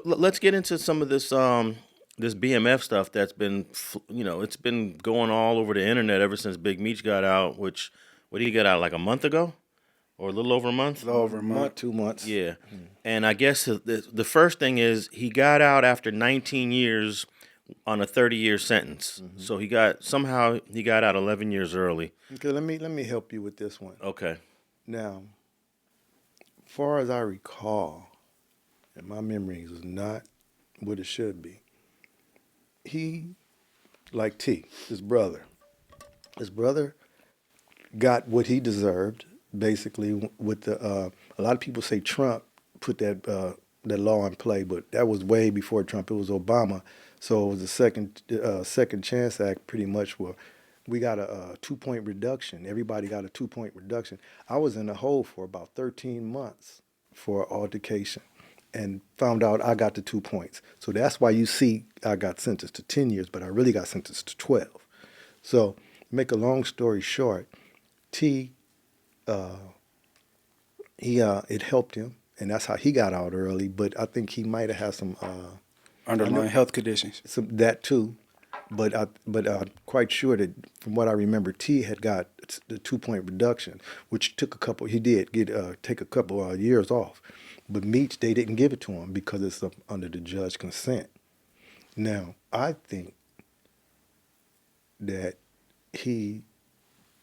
Let's get into some of this BMF stuff that's been it's been going all over the internet ever since Big Meech got out. Which what did he get out like a month ago or a little over a month? A little over a month. 2 months. Yeah, and I guess the first thing is he got out after 19 years on a 30-year sentence. So he got out 11 years early. Okay, let me help you with this one. Okay. Now, far as I recall, and my memory is not what it should be, he, like T, his brother got what he deserved, basically, with the, a lot of people say Trump put that law in play, but that was way before Trump. It was Obama. So it was the Second Chance Act, pretty much, where we got a 2-point reduction. Everybody got a 2-point reduction. I was in the hole for about 13 months for altercation and found out I got the 2 points. So that's why you see I got sentenced to 10 years, but I really got sentenced to 12. So make a long story short, T, it helped him, and that's how he got out early. But I think he might have had some Underlying health conditions. that too. But I'm quite sure that from what I remember, T had got the 2-point reduction, which took a couple. He did take a couple years off, but Meech, they didn't give it to him because it's under the judge consent. Now I think that he,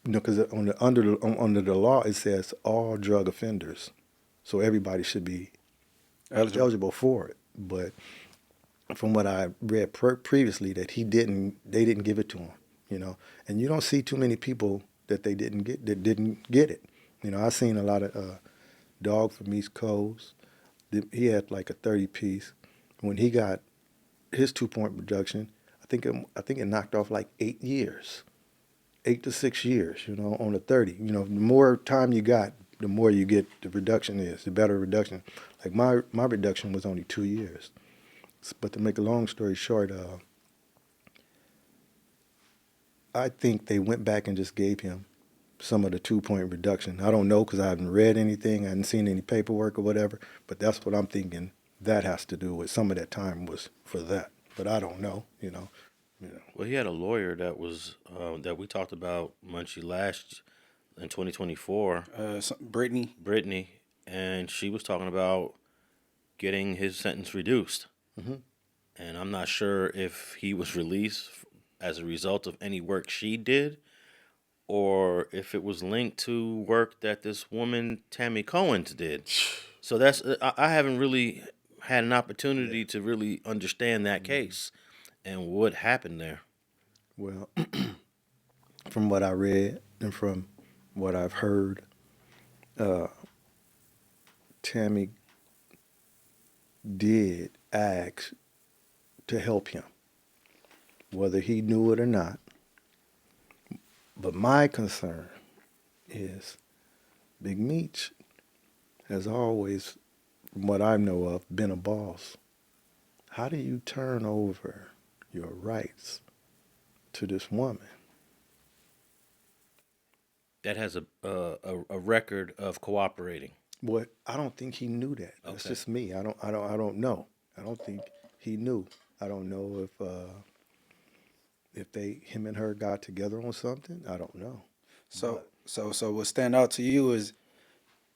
because under the law it says all drug offenders, so everybody should be eligible for it. But from what I read previously, that they didn't give it to him, and you don't see too many people that didn't get it. I seen a lot of dog from East Coast. He had like a 30 piece. When he got his 2-point reduction, I think it knocked off like 8 years, 8 to 6 years, on the 30. The more time you got, the more you get the reduction is, the better reduction. Like my reduction was only 2 years. But to make a long story short, I think they went back and just gave him some of the 2-point reduction. I don't know because I haven't read anything, I haven't seen any paperwork or whatever, but that's what I'm thinking that has to do with. Some of that time was for that, but I don't know, Well, he had a lawyer that was that we talked about Munchie last in 2024. Brittany, and she was talking about getting his sentence reduced. And I'm not sure if he was released as a result of any work she did, or if it was linked to work that this woman Tammy Cohen did. So I haven't really had an opportunity to really understand that case and what happened there. Well, from what I read and from what I've heard, Tammy did ask to help him, whether he knew it or not. But my concern is Big Meech has always, from what I know of, been a boss. How do you turn over your rights to this woman that has a record of cooperating? What I don't think he knew that. That's just me. I don't know. I don't think he knew. I don't know if him and her got together on something. I don't know. So what stand out to you is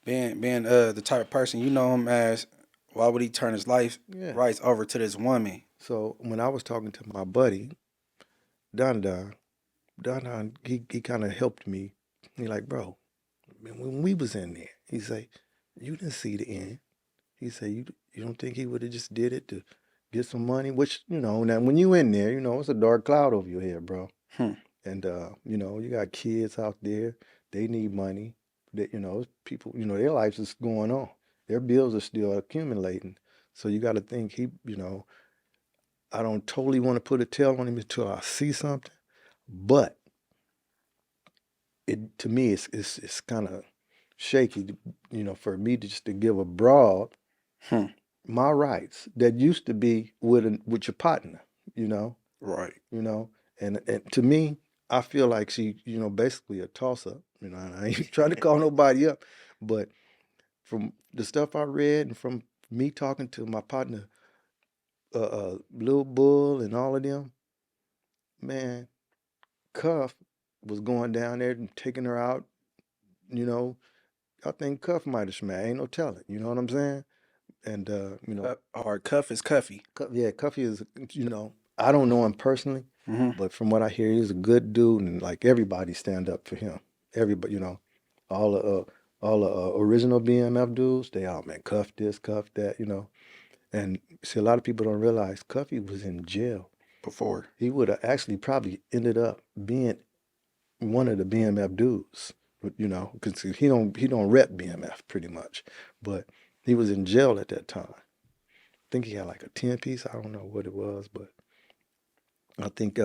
being the type of person you know him as. Why would he turn his life rights over to this woman? So when I was talking to my buddy Don, he kind of helped me. He like, bro, when we was in there, he say, you didn't see the end. He said, you don't think he would have just did it to get some money? Which, now when you in there, it's a dark cloud over your head, bro. And, you got kids out there. They need money. That, people, their lives is going on. Their bills are still accumulating. So you got to think I don't totally want to put a tail on him until I see something. But to me, it's kind of shaky, for me to give a broad my rights that used to be with your partner, Right. And to me, I feel like she, basically a toss up. And I ain't trying to call nobody up, but from the stuff I read and from me talking to my partner, Lil Bull and all of them, man, Cuff was going down there and taking her out. You know, I think Cuff might have smashed. Ain't no telling. You know what I'm saying? And Or Cuff is Cuffy. Yeah, Cuffy is. I don't know him personally, but from what I hear, he's a good dude, and like everybody stand up for him. Everybody, all the original BMF dudes, they all man, Cuff this, Cuff that, And see, a lot of people don't realize Cuffy was in jail Before. He would have actually probably ended up being one of the BMF dudes, because he don't rep BMF pretty much, but he was in jail at that time. I think he had like a 10-piece. I don't know what it was, but I think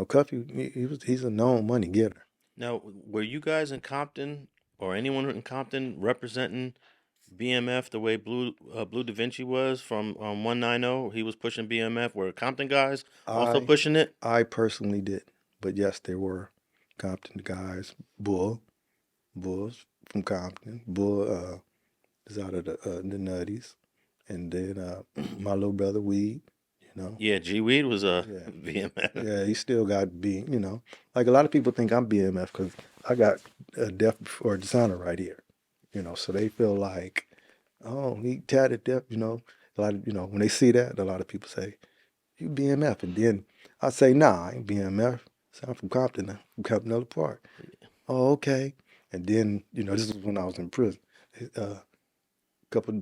Cuffy he's a known money getter. Now, were you guys in Compton or anyone in Compton representing BMF the way Blue Da Vinci was from 190? He was pushing BMF. Were Compton guys also I pushing it? I personally did, but yes, there were Compton guys. Bull's from Compton. Bull is out of the Nutties, and then my little brother Weed. Yeah, G Weed was a Yeah. BMF. Yeah, he still got B. Like a lot of people think I'm BMF because I got a Death Before Dishonor right here. So they feel like, oh, he tatted Death. A lot of when they see that, a lot of people say, you BMF, and then I say, nah, I ain't BMF. So I'm from Compton, from Campanella Park. Oh, okay. And then this is when I was in prison. Couple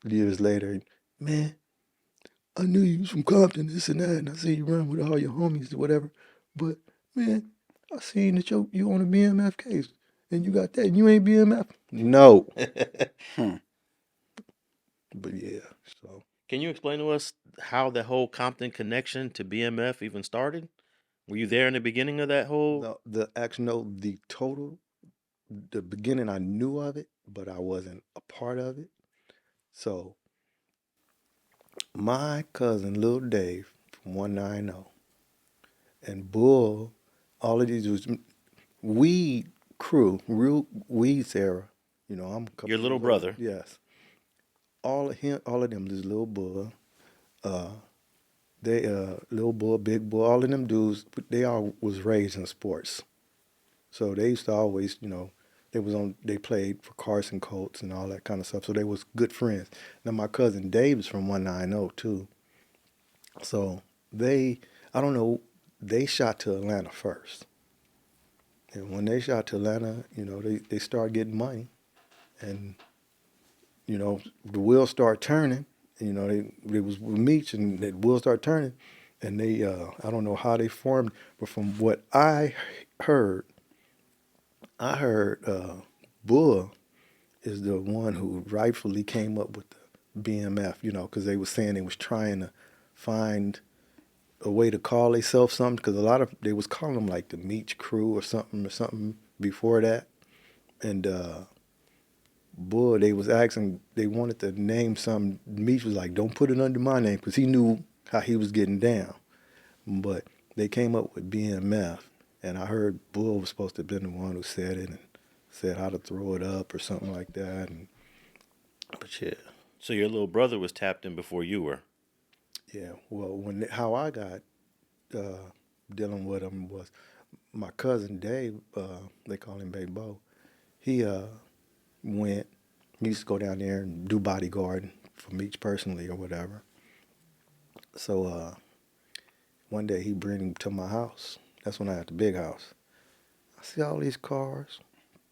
years later, man, I knew you was from Compton, this and that, and I see you run with all your homies or whatever. But man, I seen that you on a BMF case, and you got that, and you ain't BMF. No. But yeah, so Can you explain to us how the whole Compton connection to BMF even started? Were you there in the beginning of that whole? the beginning I knew of it, but I wasn't a part of it. So my cousin Lil Dave from 190 and Bull, all of these was weed crew, real weeds era. I'm a Your couple little years older. brother. Yes. All of them, this Lil Bull, they Lil Bull, Big Bull, all of them dudes, they all was raised in sports. So they used to always, they played for Carson Colts and all that kind of stuff. So they was good friends. Now my cousin Dave is from 190 too. So I don't know, they shot to Atlanta first. And when they shot to Atlanta, they started getting money. And, the wheels start turning. They was with Meech and the wheels start turning. And they, I don't know how they formed, but from what heard, I heard Bull is the one who rightfully came up with the BMF, because they was saying they was trying to find a way to call themselves something, because they was calling them like the Meech Crew or something before that. And Bull, they was asking, they wanted to name something. Meech was like, don't put it under my name, because he knew how he was getting down. But they came up with BMF, and I heard Bull was supposed to have been the one who said it and said how to throw it up or something like that. But yeah. So your little brother was tapped in before you were. Yeah. Well, how I got dealing with him was my cousin Dave. They call him Baby Bo. He went. He used to go down there and do bodyguarding for Meech personally or whatever. So one day he bring him to my house. That's when I had the big house. I see all these cars,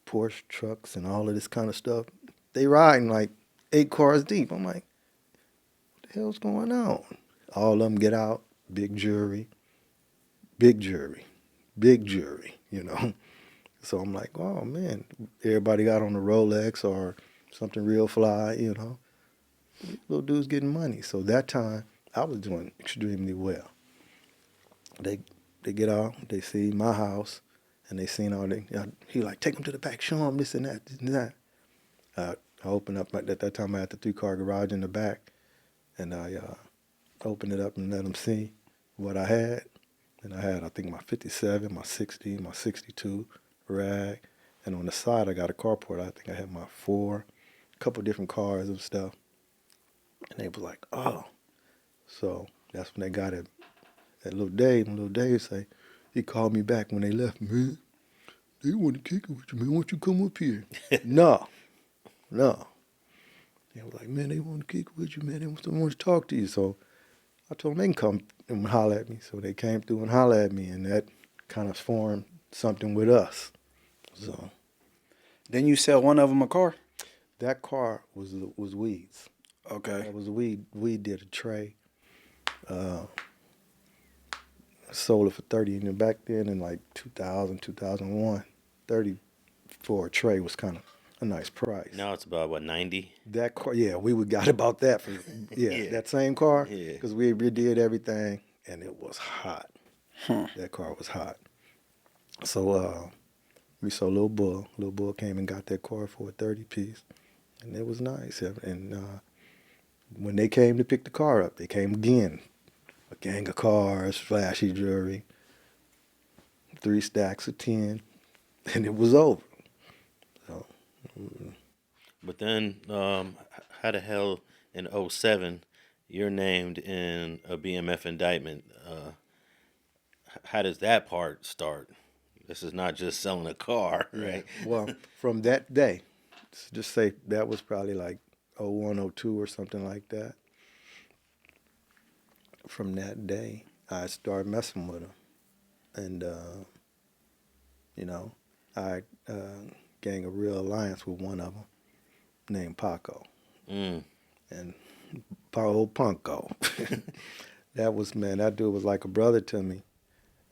Porsche trucks, and all of this kind of stuff. They riding like 8 cars deep. I'm like, what the hell's going on? All of them get out, big jury, big jury, big jury, So I'm like, oh man, everybody got on a Rolex or something real fly, Little dude's getting money. So that time I was doing extremely well. They get out, they see my house, and they seen all he like, take them to the back, show them this and that, this and that. I opened up, at that time I had the 3-car garage in the back, and I opened it up and let them see what I had. And I think, my 57, my 60, my 62 rag. And on the side, I got a carport. I think I had my 4, a couple different cars and stuff. And they was like, oh. So That's when they got it. That little Dave, and little Dave say, he called me back when they left, man. They want to kick it with you, man. Why don't you come up here? No. They was like, man, they want to kick it with you, man. They want to talk to you. So I told them they can come and holler at me. So they came through and holler at me, and that kind of formed something with us. So then you sell one of them a car? That car was Weed's. Okay. That was Weed. Weed did a tray. Sold it for 30, and back then in like 2000, 2001, 30 for a tray was kind of a nice price. Now it's about, what, 90? That car, yeah, we would got about that for, Yeah. that same car, Yeah. because we did everything, and it was hot. That car was hot. So we saw Lil Bull. Lil Bull came and got that car for a 30 piece, and it was nice. And when they came to pick the car up, they came again. A gang of cars, flashy jewelry, 3 stacks of 10, and it was over. So, But then, how the hell in '07 you're named in a BMF indictment? How does that part start? This is not just selling a car, right? Well, from that day, just say that was probably like 01, 02 or something like that. From that day, I started messing with him. And, I gained a real alliance with one of them named Paco. And old Punko. That dude was like a brother to me.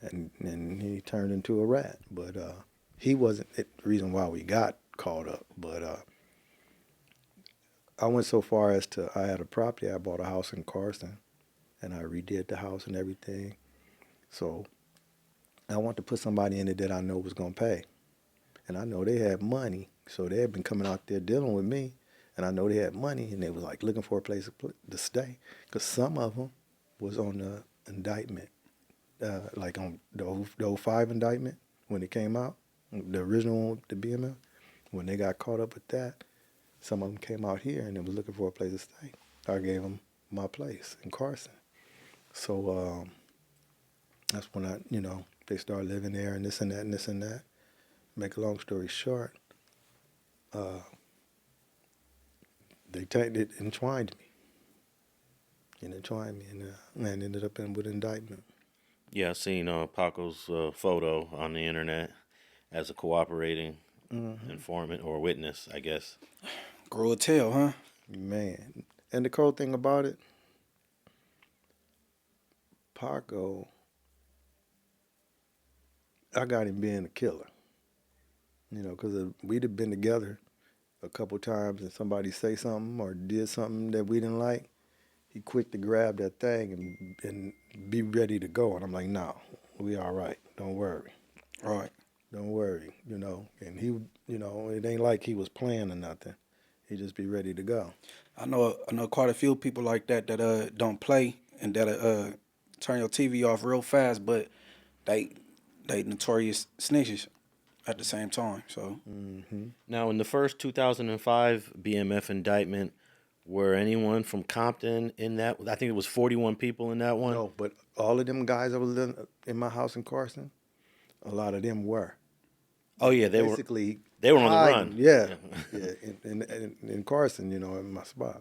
And he turned into a rat. But he wasn't the reason why we got caught up. But I went so far as to, I had a property, I bought a house in Carson. And I redid the house and everything. So I want to put somebody in it that I know was going to pay. And I know they had money. So they had been coming out there dealing with me. And I know they had money. And they was like looking for a place to stay. Because some of them was on the indictment. Like on the 05 indictment when it came out. The original one with the BMF. When they got caught up with that, some of them came out here and they was looking for a place to stay. I gave them my place in Carson. So that's when they started living there and this and that and this and that. Make a long story short, they entwined me. And ended up with indictment. Yeah, I seen Paco's photo on the internet as a cooperating informant or witness, I guess. Grow a tail, huh? Man. And the cool thing about it, Paco, I got him being a killer. Because we'd have been together a couple times and somebody say something or did something that we didn't like, he quick to grab that thing and be ready to go. And I'm like, no, we all right. Don't worry. All right. Don't worry, And he, it ain't like he was playing or nothing. He just be ready to go. I know quite a few people like that don't play and that turn your TV off real fast, but they notorious snitches at the same time. So Now, in the first 2005 BMF indictment, were anyone from Compton in that? I think it was 41 people in that one. No, but all of them guys that was in my house in Carson, a lot of them were. Oh yeah, they basically were on the run. Yeah, in Carson, in my spot.